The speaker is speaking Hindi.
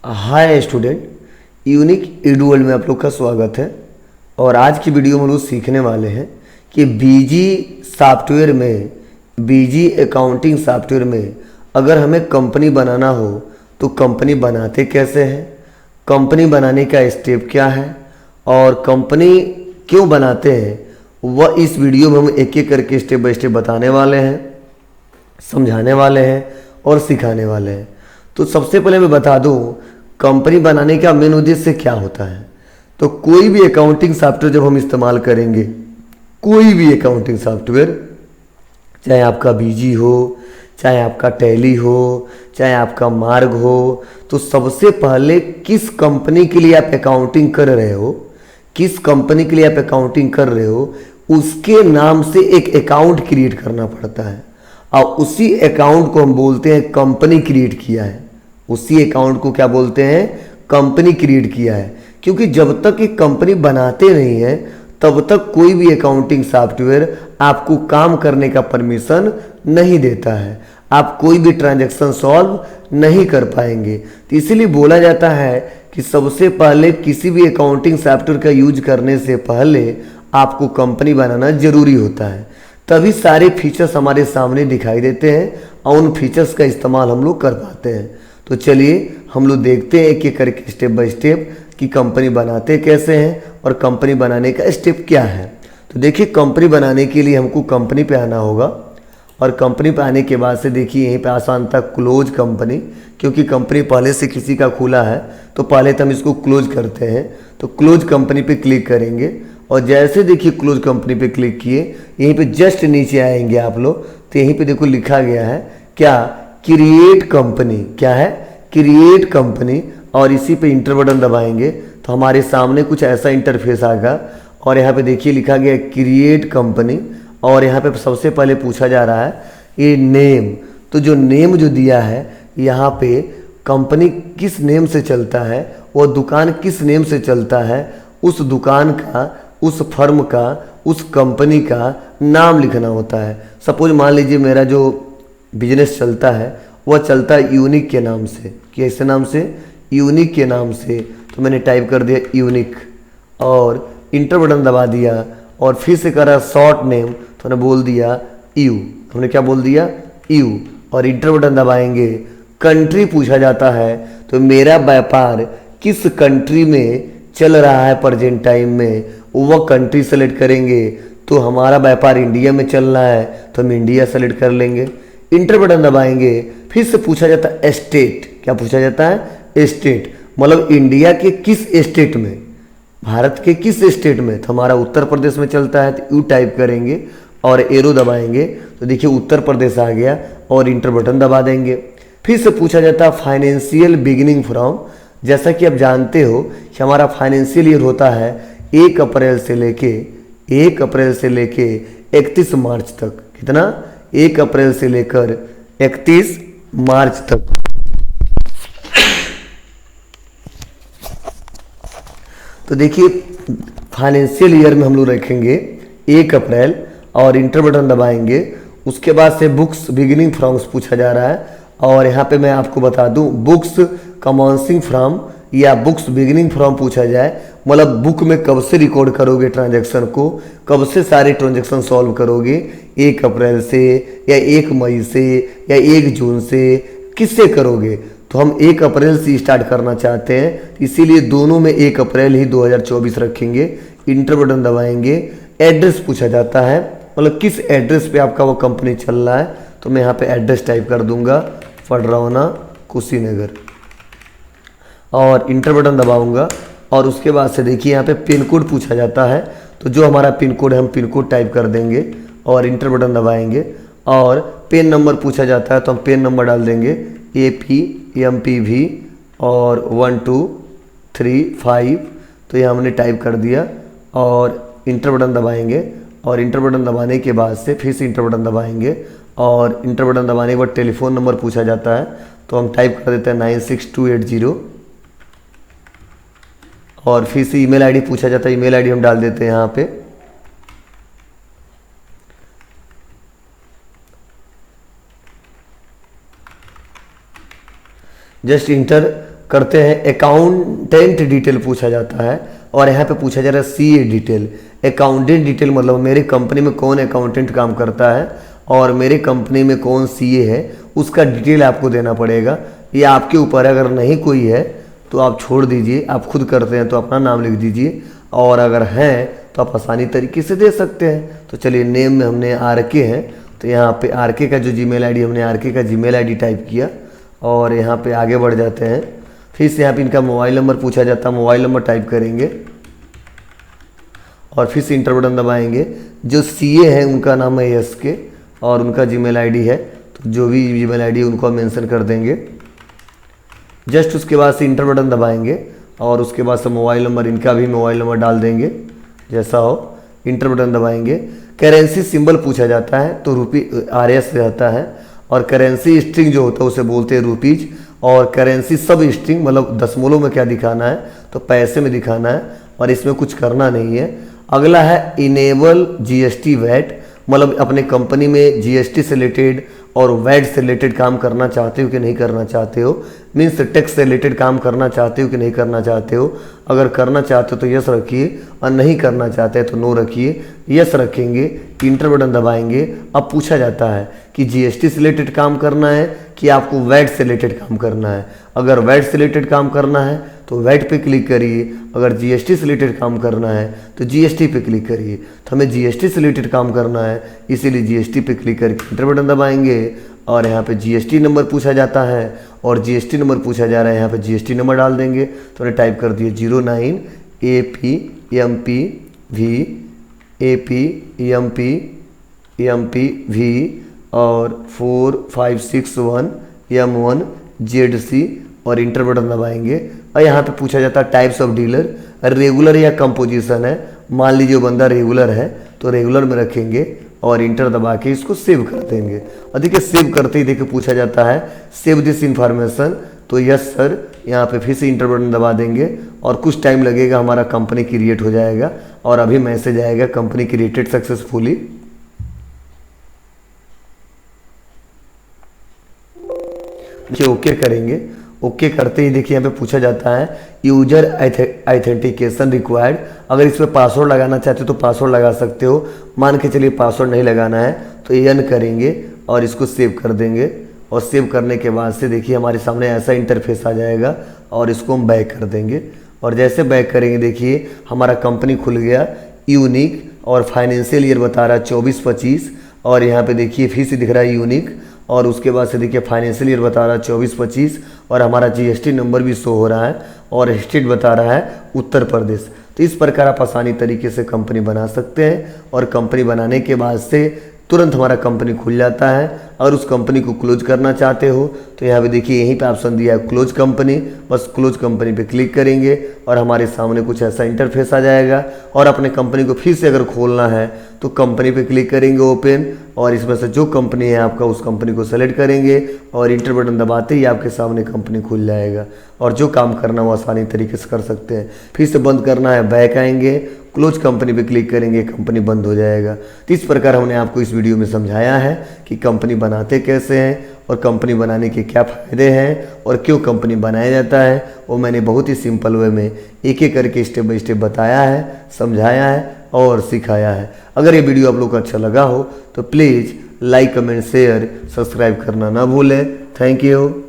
Hi student, unique edu world में आप लोग का स्वागत है। और आज की वीडियो में हम लोग सीखने वाले हैं कि बीजी अकाउंटिंग सॉफ्टवेयर में अगर हमें कंपनी बनाना हो तो कंपनी बनाते कैसे हैं, कंपनी बनाने का स्टेप क्या है और कंपनी क्यों बनाते हैं, वह इस वीडियो में हम एक एक करके स्टेप बाय स्टेप बताने वाले हैं, समझाने वाले हैं और सिखाने वाले हैं। तो सबसे पहले मैं बता दूं कंपनी बनाने का मेन उद्देश्य क्या होता है। तो कोई भी अकाउंटिंग सॉफ्टवेयर जब हम इस्तेमाल करेंगे, कोई भी अकाउंटिंग सॉफ्टवेयर, चाहे आपका बीजी हो, चाहे आपका टैली हो, चाहे आपका मार्ग हो, तो सबसे पहले किस कंपनी के लिए आप अकाउंटिंग कर रहे हो, किस कंपनी के लिए आप अकाउंटिंग कर रहे हो, उसके नाम से एक अकाउंट क्रिएट करना पड़ता है। और उसी अकाउंट को हम बोलते हैं कंपनी क्रिएट किया है। उसी अकाउंट को क्या बोलते हैं? कंपनी क्रिएट किया है। क्योंकि जब तक एक कंपनी बनाते नहीं है तब तक कोई भी अकाउंटिंग सॉफ्टवेयर आपको काम करने का परमिशन नहीं देता है, आप कोई भी ट्रांजैक्शन सॉल्व नहीं कर पाएंगे। तो इसीलिए बोला जाता है कि सबसे पहले किसी भी अकाउंटिंग सॉफ्टवेयर का यूज करने से पहले आपको कंपनी बनाना जरूरी होता है, तभी सारे फीचर्स हमारे सामने दिखाई देते हैं और उन फीचर्स का इस्तेमाल हम लोग कर पाते हैं। तो चलिए हम लोग देखते हैं एक एक करके स्टेप बाय स्टेप कि कंपनी बनाते कैसे हैं और कंपनी बनाने का स्टेप क्या है। तो देखिए, कंपनी बनाने के लिए हमको कंपनी पे आना होगा और कंपनी पे आने के बाद से देखिए यहीं पे आसान था क्लोज कंपनी, क्योंकि कंपनी पहले से किसी का खुला है तो पहले तो हम इसको क्लोज करते हैं। तो क्लोज कंपनी पे क्लिक करेंगे और जैसे देखिए क्लोज कंपनी पे क्लिक किए, यहीं पे जस्ट नीचे आएंगे आप लोग, तो यहीं पे देखो लिखा गया है क्या, क्रिएट कंपनी। क्या है? Create company. और इसी पे इंटर बटन दबाएंगे तो हमारे सामने कुछ ऐसा इंटरफेस आएगा और यहाँ पे देखिए लिखा गया क्रिएट कंपनी। और यहाँ पे सबसे पहले पूछा जा रहा है ये नेम। तो जो नेम जो दिया है यहाँ पे, कंपनी किस नेम से चलता है, वो दुकान किस नेम से चलता है, उस दुकान का, उस फर्म का, उस कंपनी का नाम लिखना होता है। सपोज मान लीजिए मेरा जो बिजनेस चलता है वह चलता है यूनिक के नाम से। कैसे नाम से? यूनिक के नाम से। तो मैंने टाइप कर दिया यूनिक और इंटर बटन दबा दिया और फिर से करा शॉर्ट नेम, तो मैंने बोल दिया यू। हमने क्या बोल दिया? यू। और इंटर बटन दबाएंगे। कंट्री पूछा जाता है, तो मेरा व्यापार किस कंट्री में चल रहा है प्रेजेंट टाइम में, वह कंट्री सेलेक्ट करेंगे। तो हमारा व्यापार इंडिया में चल रहा है तो हम इंडिया सेलेक्ट कर लेंगे। इंटर बटन दबाएंगे। फिर से पूछा जाता है स्टेट। क्या पूछा जाता है? स्टेट, मतलब इंडिया के किस स्टेट में, भारत के किस स्टेट में। तो हमारा उत्तर प्रदेश में चलता है तो यू टाइप करेंगे और एरो दबाएंगे तो देखिए उत्तर प्रदेश आ गया और इंटर बटन दबा देंगे। फिर से पूछा जाता है फाइनेंशियल बिगिनिंग फ्रॉम। जैसा कि आप जानते हो कि हमारा फाइनेंशियल ईयर होता है 1 अप्रैल से लेके 31 मार्च तक। कितना? 1 अप्रैल से लेकर 31 मार्च तक। तो देखिए फाइनेंशियल ईयर में हम लोग रखेंगे 1 अप्रैल और इंटर बटन दबाएंगे। उसके बाद से बुक्स बिगिनिंग फ्रॉम पूछा जा रहा है और यहाँ पे मैं आपको बता दूं बुक्स कमेंसिंग फ्रॉम या बुक्स बिगिनिंग फ्रॉम पूछा जाए, मतलब बुक में कब से रिकॉर्ड करोगे ट्रांजैक्शन को, कब से सारे ट्रांजैक्शन सॉल्व करोगे, 1 अप्रैल से या 1 मई से या 1 जून से, किससे करोगे। तो हम 1 अप्रैल से स्टार्ट करना चाहते हैं, इसीलिए दोनों में 1 अप्रैल ही 2024 रखेंगे। इंटर बटन दबाएंगे। एड्रेस पूछा जाता है, मतलब किस एड्रेस पे आपका वो कंपनी चल रहा है। तो मैं यहाँ पे एड्रेस टाइप कर दूंगा फडरौना कुशीनगर और इंटर बटन दबाऊंगा। और उसके बाद से देखिए यहाँ पे पिन कोड पूछा जाता है, तो जो हमारा पिन कोड है हम पिन कोड टाइप कर देंगे और इंटर बटन दबाएंगे। और पेन नंबर पूछा जाता है तो हम पेन नंबर डाल देंगे APMPV और 1235। तो ये हमने टाइप कर दिया और इंटर बटन दबाएंगे और इंटर बटन दबाने के बाद से फिर से इंटर बटन दबाएंगे और इंटर बटन दबाने के बाद टेलीफोन नंबर पूछा जाता है तो हम टाइप कर देते हैं 96280 और फिर से ईमेल आईडी पूछा जाता है, ईमेल आईडी हम डाल देते हैं यहाँ पे। जस्ट इंटर करते हैं अकाउंटेंट डिटेल पूछा जाता है, और यहाँ पे पूछा जा रहा है सीए डिटेल। अकाउंटेंट डिटेल मतलब मेरे कंपनी में कौन अकाउंटेंट काम करता है और मेरे कंपनी में कौन सीए है, उसका डिटेल आपको देना पड़ेगा। ये आपके ऊपर है, अगर नहीं कोई है तो आप छोड़ दीजिए, आप खुद करते हैं तो अपना नाम लिख दीजिए, और अगर हैं तो आप आसानी तरीके से दे सकते हैं। तो चलिए नेम में हमने आरके है, तो यहाँ पे आरके का जो जीमेल आईडी, हमने आरके का जीमेल आईडी टाइप किया और यहाँ पे आगे बढ़ जाते हैं। फिर से यहाँ पे इनका मोबाइल नंबर पूछा जाता है, मोबाइल नंबर टाइप करेंगे और फिर से इंटर बटन दबाएंगे। जो सीए है उनका नाम है एसके और उनका जीमेल आईडी है, तो जो भी जीमेल आईडी है उनको हम मेंशन कर देंगे। जस्ट उसके बाद से इंटर बटन दबाएंगे और उसके बाद से मोबाइल नंबर, इनका भी मोबाइल नंबर डाल देंगे जैसा हो। इंटर बटन दबाएंगे। करेंसी सिंबल पूछा जाता है तो RS रहता है, और करेंसी स्ट्रिंग जो होता है उसे बोलते हैं रुपीज, और करेंसी सब स्ट्रिंग मतलब दशमलव में क्या दिखाना है तो पैसे में दिखाना है, और इसमें कुछ करना नहीं है। अगला है इनेबल GST वैट, मतलब अपने कंपनी में GST से रिलेटेड और वैट से रिलेटेड काम करना चाहते हो कि नहीं करना चाहते हो, मीन्स टैक्स से रिलेटेड काम करना चाहते हो कि नहीं करना चाहते हो। अगर करना चाहते हो तो यस रखिए, और नहीं करना चाहते हैं तो नो रखिए। यस रखेंगे, इंटर बटन दबाएंगे। अब पूछा जाता है कि GST से रिलेटेड काम करना है कि आपको वैट से रिलेटेड काम करना है। अगर वैट से रिलेटेड काम करना है तो वैट पे क्लिक करिए, अगर GST से रिलेटेड काम करना है तो GST पे क्लिक करिए। तो हमें GST से रिलेटेड काम करना है, इसीलिए GST पे क्लिक करके इंटर बटन दबाएंगे, और यहाँ पे GST नंबर पूछा जाता है, और GST नंबर पूछा जा रहा है, यहाँ पे GST नंबर डाल देंगे। तो हमने टाइप कर दिए 09 APMPV और 4561 M1 ZC, और इंटर बटन दबाएंगे। और यहाँ पे पूछा जाता है टाइप्स ऑफ डीलर, रेगुलर या कंपोजिशन है। मान लीजिए बंदा रेगुलर है तो रेगुलर में रखेंगे, और इंटर दबा के इसको सेव कर देंगे। और देखिए सेव करते ही देखिए पूछा जाता है सेव दिस इंफॉर्मेशन, तो यस सर, यहाँ पे फिर से इंटर बटन दबा देंगे, और कुछ टाइम लगेगा, हमारा कंपनी क्रिएट हो जाएगा, और अभी मैसेज आएगा कंपनी क्रिएटेड सक्सेसफुली। ओके करेंगे। ओके करते ही देखिए यहाँ पे पूछा जाता है यूजर ऑथेंटिकेशन रिक्वायर्ड। अगर इसमें पासवर्ड लगाना चाहते हो तो पासवर्ड लगा सकते हो, मान के चलिए पासवर्ड नहीं लगाना है तो एन करेंगे और इसको सेव कर देंगे। और सेव करने के बाद से देखिए हमारे सामने ऐसा इंटरफेस आ जाएगा, और इसको हम बैक कर देंगे। और जैसे बैक करेंगे देखिए हमारा कंपनी खुल गया, यूनिक, और फाइनेंशियल ईयर बता रहा है 24-25, और यहाँ पे देखिए फिर से दिख रहा है यूनिक, और उसके बाद से देखिए फाइनेंशियल ईयर बता रहा है 24-25, और हमारा GST नंबर भी शो हो रहा है, और स्टेट बता रहा है उत्तर प्रदेश। तो इस प्रकार आप आसानी तरीके से कंपनी बना सकते हैं, और कंपनी बनाने के बाद से तुरंत हमारा कंपनी खुल जाता है। और उस कंपनी को क्लोज करना चाहते हो तो यहाँ पे देखिए यहीं पे ऑप्शन दिया है क्लोज कंपनी, बस क्लोज कंपनी पे क्लिक करेंगे और हमारे सामने कुछ ऐसा इंटरफेस आ जाएगा। और अपने कंपनी को फिर से अगर खोलना है तो कंपनी पे क्लिक करेंगे ओपन, और इसमें से जो कंपनी है आपका उस कंपनी को सेलेक्ट करेंगे, और इंटर बटन दबाते ही आपके सामने कंपनी खुल जाएगा, और जो काम करना वो आसानी तरीके से कर सकते हैं। फिर से बंद करना है, बैक आएंगे, क्लोज कंपनी पे क्लिक करेंगे, कंपनी बंद हो जाएगा। तो इस प्रकार हमने आपको इस वीडियो में समझाया है कि कंपनी बनाते कैसे हैं, और कंपनी बनाने के क्या फ़ायदे हैं, और क्यों कंपनी बनाया जाता है। वो मैंने बहुत ही सिंपल वे में एक एक करके स्टेप बाय स्टेप बताया है, समझाया है और सिखाया है। अगर ये वीडियो आप लोग को अच्छा लगा हो तो please like, comment, share, subscribe करना ना भूलें। Thank you.